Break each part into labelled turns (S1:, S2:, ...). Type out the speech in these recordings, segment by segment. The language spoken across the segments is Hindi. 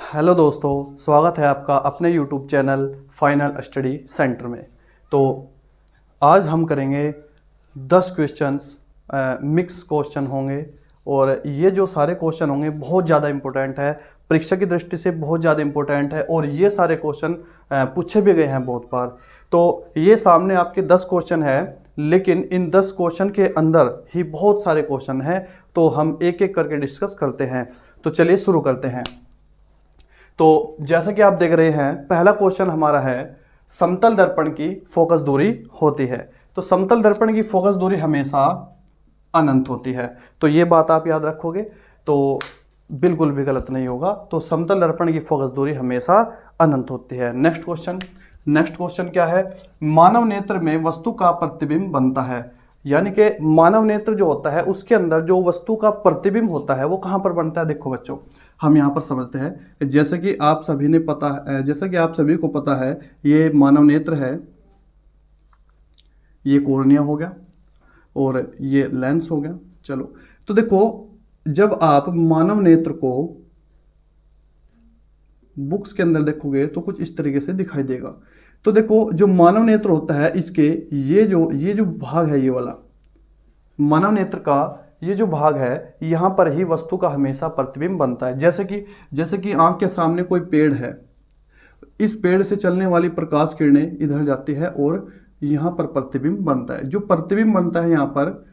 S1: हेलो दोस्तों, स्वागत है आपका अपने YouTube channel final study centre में। तो आज हम करेंगे 10 क्वेश्चंस, मिक्स क्वेश्चन होंगे और ये जो सारे क्वेश्चन होंगे बहुत ज़्यादा इंपॉर्टेंट है, परीक्षा की दृष्टि से बहुत ज़्यादा इंपॉर्टेंट है और ये सारे क्वेश्चन पूछे भी गए हैं बहुत बार। तो ये सामने आपके 10 क्वेश्चन है, लेकिन इन 10 क्वेश्चन के अंदर ही बहुत सारे क्वेश्चन हैं, तो हम एक एक करके डिस्कस करते हैं। तो चलिए शुरू करते हैं। तो जैसा कि आप देख रहे हैं, पहला क्वेश्चन हमारा है समतल दर्पण की फोकस दूरी होती है। तो समतल दर्पण की फोकस दूरी हमेशा अनंत होती है, तो ये बात आप याद रखोगे तो बिल्कुल भी गलत नहीं होगा। तो समतल दर्पण की फोकस दूरी हमेशा अनंत होती है। नेक्स्ट क्वेश्चन क्या है? मानव नेत्र में वस्तु का प्रतिबिंब बनता है, यानी कि मानव नेत्र जो होता है उसके अंदर जो वस्तु का प्रतिबिंब होता है वो कहाँ पर बनता है। देखो बच्चों, हम यहाँ पर समझते हैं, जैसे कि आप सभी को पता है, ये मानव नेत्र है, ये कॉर्निया हो गया और ये लेंस हो गया। चलो, तो देखो, जब आप मानव नेत्र को बुक्स के अंदर देखोगे तो कुछ इस तरीके से दिखाई देगा। तो देखो, जो मानव नेत्र होता है इसके ये जो भाग है, ये वाला मानव नेत्र का ये जो भाग है, यहाँ पर ही वस्तु का हमेशा प्रतिबिंब बनता है। जैसे कि आंख के सामने कोई पेड़ है, इस पेड़ से चलने वाली प्रकाश किरणें इधर जाती है और यहाँ पर प्रतिबिंब बनता है। जो प्रतिबिंब बनता है यहाँ पर,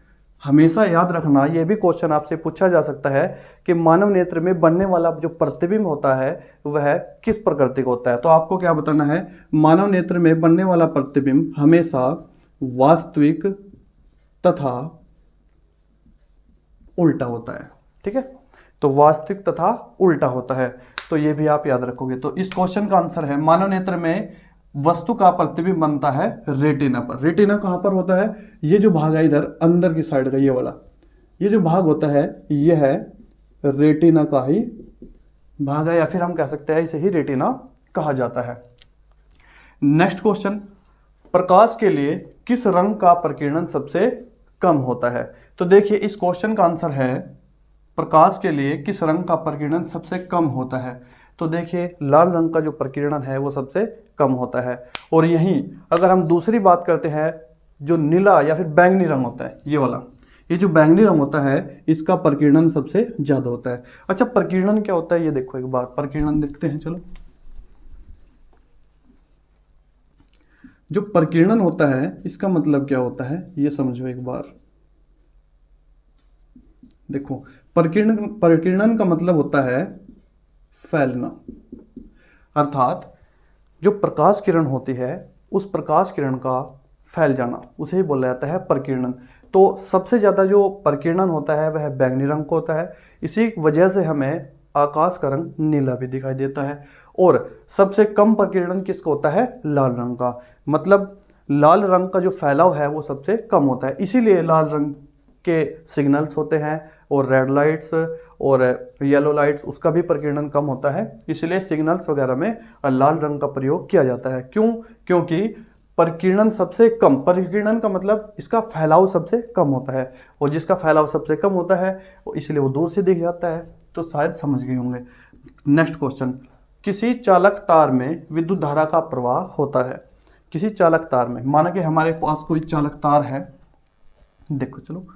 S1: हमेशा याद रखना, यह भी क्वेश्चन आपसे पूछा जा सकता है कि मानव नेत्र में बनने वाला जो प्रतिबिंब होता है वह किस प्रकृति का होता है। तो आपको क्या बताना है? मानव नेत्र में बनने वाला प्रतिबिंब हमेशा वास्तविक तथा उल्टा होता है। ठीक है, तो वास्तविक तथा उल्टा होता है, तो ये भी आप याद रखोगे। तो इस क्वेश्चन का आंसर है, मानव नेत्र में वस्तु का प्रतिबिंब बनता है रेटिना पर। रेटिना कहाँ पर होता है? ये जो भाग है इधर अंदर की साइड का, ये वाला, ये जो भाग होता है ये है रेटिना का ही भाग है, या फिर हम कह सकते हैं इसे ही रेटिना कहा जाता है। नेक्स्ट क्वेश्चन, प्रकाश के लिए किस रंग का प्रकीर्णन सबसे कम होता है? तो देखिए, इस क्वेश्चन का आंसर है, प्रकाश के लिए किस रंग का प्रकीर्णन सबसे कम होता है? तो देखिए, लाल रंग का जो प्रकीर्णन है वो सबसे कम होता है। और यहीं अगर हम दूसरी बात करते हैं, जो नीला या फिर बैंगनी रंग होता है, ये वाला, ये जो बैंगनी रंग होता है इसका प्रकीर्णन सबसे ज्यादा होता है। अच्छा, प्रकीर्णन क्या होता है ये देखो एक बार, प्रकीर्णन देखते हैं। चलो, जो प्रकीर्णन होता है इसका मतलब क्या होता है ये समझो एक बार। देखो, प्रकीर्णन का मतलब होता है फैलना, अर्थात जो प्रकाश किरण होती है उस प्रकाश किरण का फैल जाना, उसे ही बोला जाता है प्रकीर्णन। तो सबसे ज़्यादा जो प्रकीर्णन होता है वह बैंगनी रंग का होता है, इसी वजह से हमें आकाश का रंग नीला भी दिखाई देता है। और सबसे कम प्रकीर्णन किसका होता है? लाल रंग का। मतलब लाल रंग का जो फैलाव है वो सबसे कम होता है, इसीलिए लाल रंग के सिग्नल्स होते हैं और रेड लाइट्स और येलो लाइट्स, उसका भी प्रकीर्णन कम होता है, इसलिए सिग्नल्स वगैरह में लाल रंग का प्रयोग किया जाता है। क्यों? क्योंकि प्रकीर्णन सबसे कम, प्रकीर्णन का मतलब इसका फैलाव सबसे कम होता है, और जिसका फैलाव सबसे कम होता है इसलिए वो दूर से दिख जाता है। तो शायद समझ गए होंगे। नेक्स्ट क्वेश्चन, किसी चालक तार में विद्युत धारा का प्रवाह होता है। किसी चालक तार में, माना कि हमारे पास कोई चालक तार है, देखो चलो,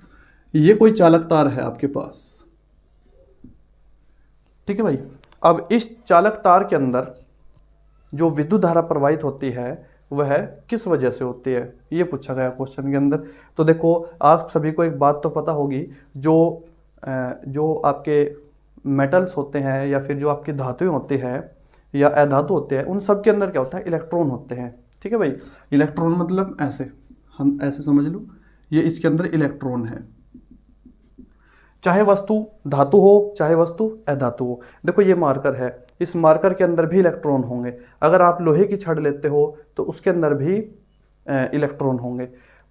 S1: ये कोई चालक तार है आपके पास, ठीक है भाई। अब इस चालक तार के अंदर जो विद्युत धारा प्रवाहित होती है वह किस वजह से होती है, ये पूछा गया क्वेश्चन के अंदर। तो देखो, आप सभी को एक बात तो पता होगी, जो आपके मेटल्स होते हैं या फिर जो आपकी धातुएं होती हैं या अधातु होते हैं, उन सब के अंदर क्या होता है? इलेक्ट्रॉन होते हैं। ठीक है भाई, इलेक्ट्रॉन मतलब ऐसे, हम ऐसे समझ लो, ये इसके अंदर इलेक्ट्रॉन है, चाहे वस्तु धातु हो चाहे वस्तु अधातु हो। देखो, ये मार्कर है, इस मार्कर के अंदर भी इलेक्ट्रॉन होंगे। अगर आप लोहे की छड़ लेते हो तो उसके अंदर भी इलेक्ट्रॉन होंगे।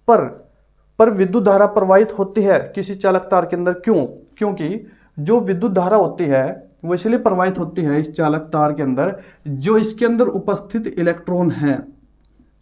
S1: पर विद्युत धारा प्रवाहित होती है किसी चालक तार के अंदर। क्यों? क्योंकि जो विद्युत धारा होती है वो इसलिए प्रवाहित होती है इस चालक तार के अंदर, जो इसके अंदर उपस्थित इलेक्ट्रॉन हैं,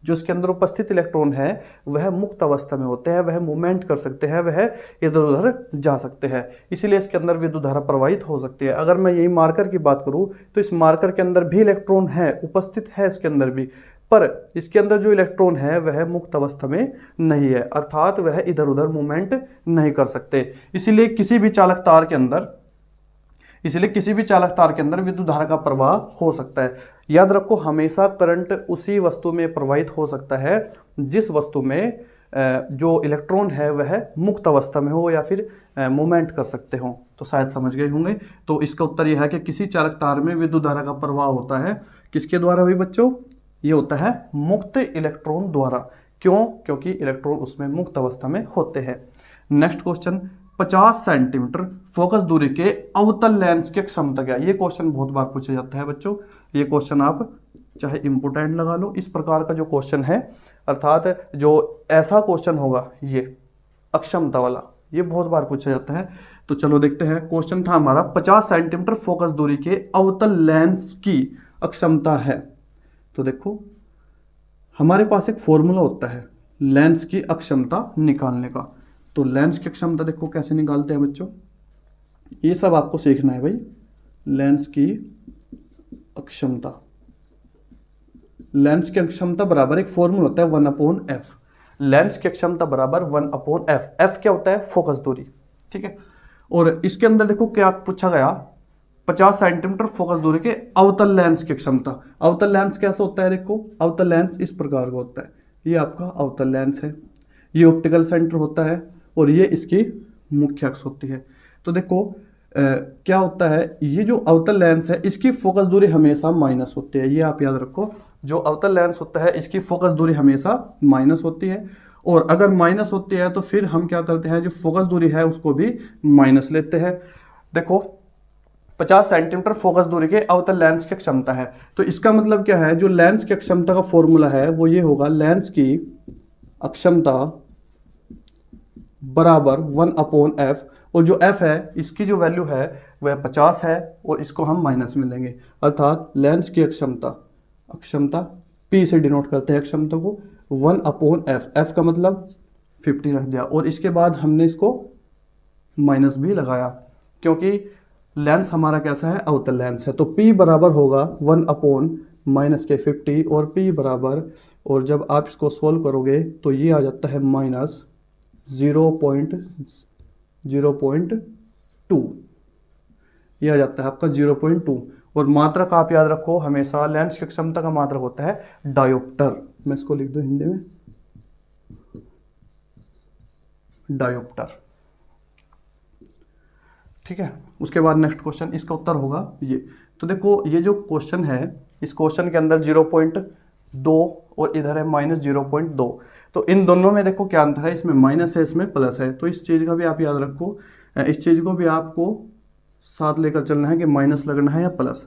S1: जो इसके अंदर उपस्थित इलेक्ट्रॉन है वह मुक्त अवस्था में होते हैं, वह मूवमेंट कर सकते हैं, वह इधर उधर जा सकते हैं, इसीलिए इसके अंदर विद्युत धारा प्रवाहित हो सकती है। अगर मैं यही मार्कर की बात करूं तो इस मार्कर के अंदर भी इलेक्ट्रॉन है, उपस्थित है इसके अंदर भी, पर इसके अंदर जो इलेक्ट्रॉन है वह मुक्त अवस्था में नहीं है, अर्थात वह इधर उधर मूवमेंट नहीं कर सकते। इसीलिए किसी भी चालक तार के अंदर विद्युत धारा का प्रवाह हो सकता है। याद रखो, हमेशा करंट उसी वस्तु में प्रवाहित हो सकता है जिस वस्तु में जो इलेक्ट्रॉन है वह मुक्त अवस्था में हो या फिर मूवमेंट कर सकते हो। तो शायद समझ गए होंगे। तो इसका उत्तर यह है कि किसी चालक तार में विद्युत धारा का प्रवाह होता है किसके द्वारा भी बच्चों? ये होता है मुक्त इलेक्ट्रॉन द्वारा। क्यों? क्योंकि इलेक्ट्रॉन उसमें मुक्त अवस्था में होते हैं। नेक्स्ट क्वेश्चन, 50 सेंटीमीटर फोकस दूरी के अवतल लेंस की क्षमता क्या? ये क्वेश्चन बहुत बार पूछा जाता है बच्चों। ये क्वेश्चन आप चाहे इंपोर्टेंट लगा लो, इस प्रकार का जो क्वेश्चन है, अर्थात जो ऐसा क्वेश्चन होगा ये अक्षमता वाला, ये बहुत बार पूछा जाता है। तो चलो देखते हैं। क्वेश्चन था हमारा 50 सेंटीमीटर फोकस दूरी के अवतल लेंस की अक्षमता है। तो देखो, हमारे पास एक फॉर्मूला होता है लेंस की अक्षमता निकालने का। तो लेंस की अक्षमता देखो कैसे निकालते हैं बच्चों, ये सब आपको सीखना है भाई। लेंस की अक्षमता, लेंस की अक्षमता बराबर एक फॉर्मूला होता है 1/f। लेंस की अक्षमता बराबर 1/f। f क्या होता है? फोकस दूरी, ठीक है। और इसके अंदर देखो क्या पूछा गया, 50 सेंटीमीटर फोकस दूरी के अवतल लेंस की क्षमता। अवतल लेंस कैसा होता है? देखो, अवतल लेंस इस प्रकार का होता है। ये आपका अवतल लेंस है, ये ऑप्टिकल सेंटर होता है और ये इसकी मुख्य अक्ष होती है। तो देखो क्या होता है, ये जो अवतल लेंस है इसकी फोकस दूरी हमेशा माइनस होती है। ये आप याद रखो, जो अवतल लेंस होता है इसकी फोकस दूरी हमेशा माइनस होती है। और अगर माइनस होती है तो फिर हम क्या करते हैं, जो फोकस दूरी है उसको भी माइनस लेते हैं। देखो, 50 सेंटीमीटर फोकस दूरी के अवतल लेंस की क्षमता है। तो इसका मतलब क्या है, जो लेंस की क्षमता का फॉर्मूला है वो ये होगा, लेंस की अक्षमता बराबर 1/f। और जो f है इसकी जो वैल्यू है वह 50 है और इसको हम माइनस में लेंगे, अर्थात लेंस की अक्षमता p से डिनोट करते हैं अक्षमता को, 1/f। f का मतलब 50 रख दिया और इसके बाद हमने इसको माइनस भी लगाया क्योंकि लेंस हमारा कैसा है? अवतल लेंस है। तो p बराबर होगा 1/-50 और p बराबर, और जब आप इसको सोल्व करोगे तो ये आ जाता है -0.2। ये आ जाता है आपका 0.2। और मात्रक आप याद रखो, हमेशा लेंस की क्षमता का मात्रक होता है डायोप्टर। मैं इसको लिख दूं हिंदी में, डायोप्टर, ठीक है। उसके बाद नेक्स्ट क्वेश्चन, इसका उत्तर होगा ये। तो देखो, ये जो क्वेश्चन है, इस क्वेश्चन के अंदर 0.2 और इधर है -0.2। तो इन दोनों में देखो क्या अंतर है, इसमें माइनस है, इसमें प्लस है। तो इस चीज़ का भी आप याद रखो, इस चीज़ को भी आपको साथ लेकर चलना है कि माइनस लगना है या प्लस।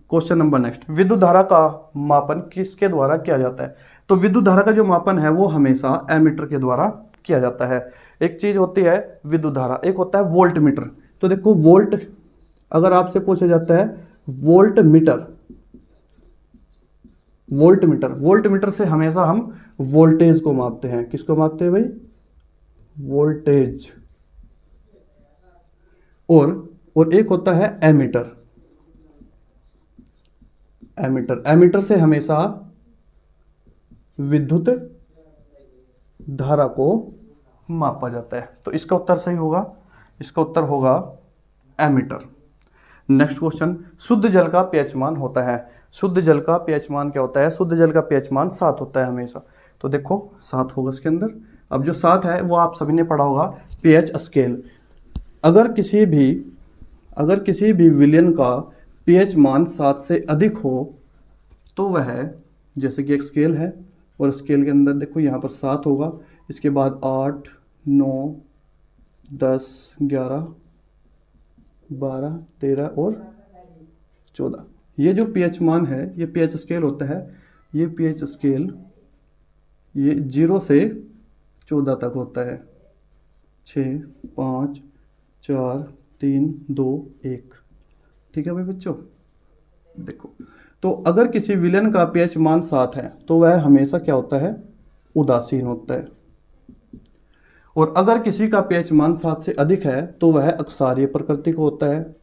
S1: क्वेश्चन नंबर नेक्स्ट, विद्युत धारा का मापन किसके द्वारा किया जाता है? तो विद्युत धारा का जो मापन है वो हमेशा एमीटर के द्वारा किया जाता है। एक चीज़ होती है विद्युत धारा, एक होता है वोल्ट मीटर। तो देखो, वोल्ट अगर आपसे पूछा जाता है वोल्ट मीटर से हमेशा हम वोल्टेज को मापते हैं। किसको मापते हैं भाई? वोल्टेज। और एक होता है एमीटर से हमेशा विद्युत धारा को मापा जाता है। तो इसका उत्तर सही होगा, इसका उत्तर होगा एमीटर। नेक्स्ट क्वेश्चन, शुद्ध जल का pH मान होता है। शुद्ध जल का pH मान क्या होता है? शुद्ध जल का pH मान 7 होता है हमेशा। तो देखो 7 होगा इसके अंदर। अब जो 7 है वो आप सभी ने पढ़ा होगा pH स्केल। अगर किसी भी विलयन का pH मान 7 से अधिक हो तो वह, जैसे कि एक स्केल है और स्केल के अंदर देखो यहाँ पर 7 होगा, इसके बाद 8, 9, 10, 11, 12, 13 और 14। ये जो pH मान है ये pH स्केल होता है। ये pH स्केल ये 0 से 14 तक होता है। 6, 5, 4, 3, 2, 1। ठीक है भाई बच्चों, देखो तो अगर किसी विलेन का pH मान 7 है तो वह हमेशा क्या होता है, उदासीन होता है। और अगर किसी का pH मान 7 से अधिक है तो वह अक्षारीय प्रकृति का होता है।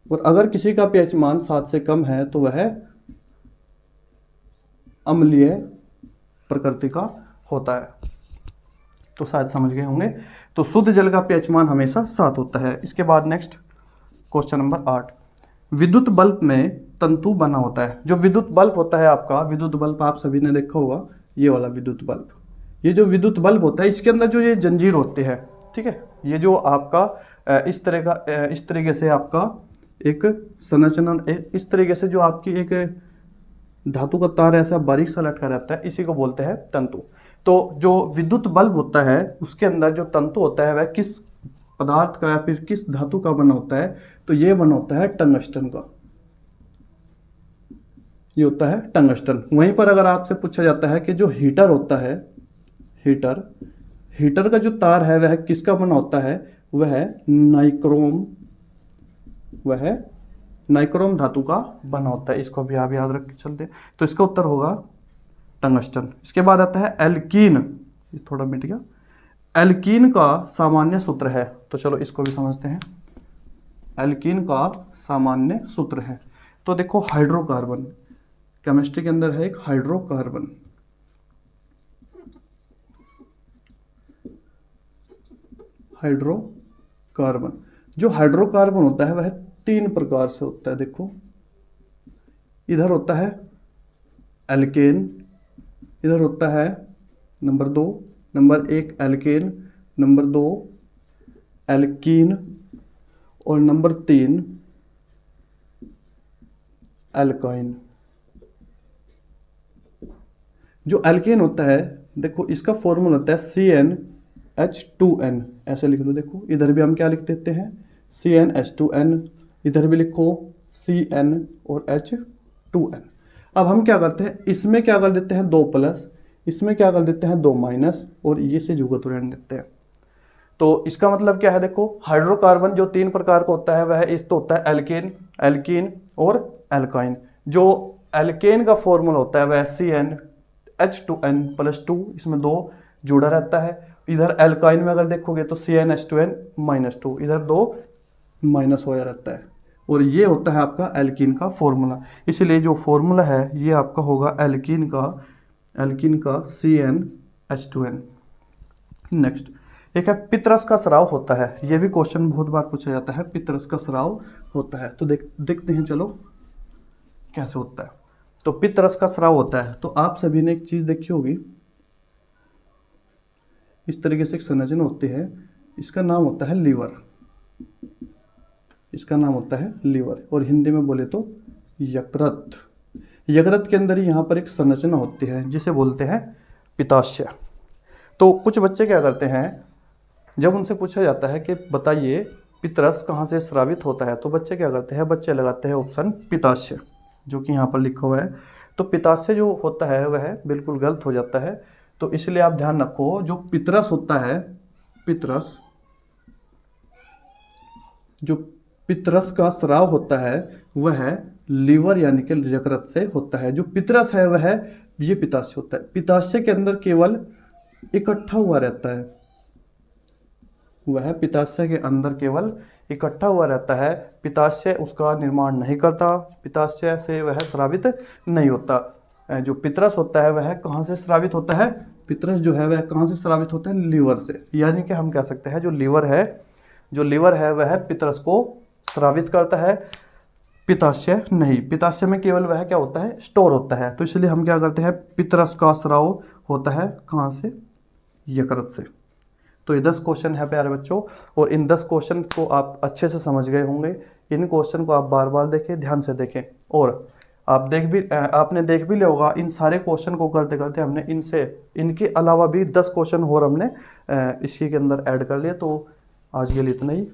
S1: और अगर किसी का pH मान 7 से कम है तो वह अम्लीय प्रकृति का होता है। तो शायद समझ गए होंगे। तो शुद्ध जल का pH मान हमेशा 7 होता है। इसके बाद नेक्स्ट क्वेश्चन नंबर 8, विद्युत बल्ब में तंतु बना होता है। जो विद्युत बल्ब होता है आपका, विद्युत बल्ब आप सभी ने देखा होगा, ये वाला विद्युत बल्ब, ये जो विद्युत बल्ब होता है इसके अंदर जो ये जंजीर होते हैं, ठीक है, ये जो आपका इस तरीके से आपका एक संरचना, इस तरीके से जो आपकी एक धातु का तार ऐसा बारीक सा लटका रहता है, इसी को बोलते हैं तंतु। तो जो विद्युत बल्ब होता है उसके अंदर जो तंतु होता है वह किस पदार्थ का या फिर किस धातु का बना होता है, तो ये बना होता है टंगस्टन का, ये होता है टंगस्टन। वहीं पर अगर आपसे पूछा जाता है कि जो हीटर होता है, हीटर का जो तार है वह किसका बना होता है, वह नाइक्रोम धातु का बना होता है। इसको भी आप याद रख के चलते, तो इसका उत्तर होगा टंगस्टन। इसके बाद आता है एल्कीन, ये थोड़ा मिट गया। एल्कीन का सामान्य सूत्र है, तो चलो इसको भी समझते हैं। एल्कीन का सामान्य सूत्र है, तो देखो हाइड्रोकार्बन, केमिस्ट्री के अंदर है एक हाइड्रोकार्बन। हाइड्रोकार्बन, जो हाइड्रोकार्बन होता है वह 3 प्रकार से होता है। देखो इधर होता है एल्केन, इधर होता है number 2, number 1 alkane, number 2 alkene और नंबर 3 एल्काइन। जो एल्केन होता है देखो इसका फॉर्मूला होता है CnH2n, ऐसे लिख लो। देखो इधर भी हम क्या लिख देते हैं CnH2n, इधर भी लिखो Cn और H2n। अब हम क्या करते हैं, इसमें क्या कर देते हैं 2 प्लस, इसमें क्या कर देते हैं 2 माइनस, और ये से जुगत रहने देते हैं। तो इसका मतलब क्या है, देखो हाइड्रोकार्बन जो 3 प्रकार का होता है वह इस तो होता है एल्केन, एल्कीन और एल्काइन। जो एल्केन का फॉर्मूला होता है वह CnH2n + 2, इसमें 2 जुड़ा रहता है। इधर एल्काइन में अगर देखोगे तो CnH2n - 2, इधर 2 माइनस होया रहता है, और ये होता है आपका एल्कीन का फॉर्मूला। इसलिए जो फॉर्मूला है ये आपका होगा एल्कीन का CnH2n। नेक्स्ट एक है पितरस का स्राव होता है, ये भी क्वेश्चन बहुत बार पूछा जाता है, पितरस का स्राव होता है। तो देखते हैं चलो कैसे होता है। तो पितरस का स्राव होता है, तो आप सभी ने एक चीज देखी होगी, इस तरीके से एक संरचना होती है, इसका नाम होता है लीवर, इसका नाम होता है लीवर, और हिंदी में बोले तो यकृत। यकृत के अंदर यहाँ पर एक संरचना होती है जिसे बोलते हैं पित्ताशय। तो कुछ बच्चे क्या करते हैं, जब उनसे पूछा जाता है कि बताइए पितरस कहाँ से स्रावित होता है, तो बच्चे क्या करते हैं, बच्चे लगाते हैं ऑप्शन पित्ताशय, जो कि यहाँ पर लिखा हुआ है। तो पित्ताशय जो होता है वह बिल्कुल गलत हो जाता है। तो इसलिए आप ध्यान रखो, जो पितरस होता है, जो पितरस का स्राव होता है वह लीवर यानी कि यकृत से होता है। जो पितरस है वह ये पित्ताशय होता है। पित्ताशय के अंदर केवल इकट्ठा हुआ रहता है, वह पित्ताशय के अंदर केवल इकट्ठा हुआ रहता है। पित्ताशय उसका निर्माण नहीं करता, पित्ताशय से वह स्रावित नहीं होता। जो पितरस होता है वह कहाँ से स्रावित होता है, पितरस जो है वह कहाँ से स्रावित होता है, लीवर से। यानी कि हम कह सकते हैं जो लीवर है वह पितरस को स्रावित करता है, पित्ताशय नहीं। पित्ताशय में केवल वह क्या होता है, स्टोर होता है। तो इसलिए हम क्या करते हैं, पितरस का स्राव होता है कहाँ से, यकृत से। तो ये 10 क्वेश्चन है प्यारे बच्चों, और इन 10 क्वेश्चन को आप अच्छे से समझ गए होंगे। इन क्वेश्चन को आप बार बार देखें, ध्यान से देखें, और आपने देख भी लिया होगा। इन सारे क्वेश्चन को करते करते हमने इनके अलावा भी 10 क्वेश्चन और हमने इसी के अंदर ऐड कर लिए। तो आज के लिए इतना ही।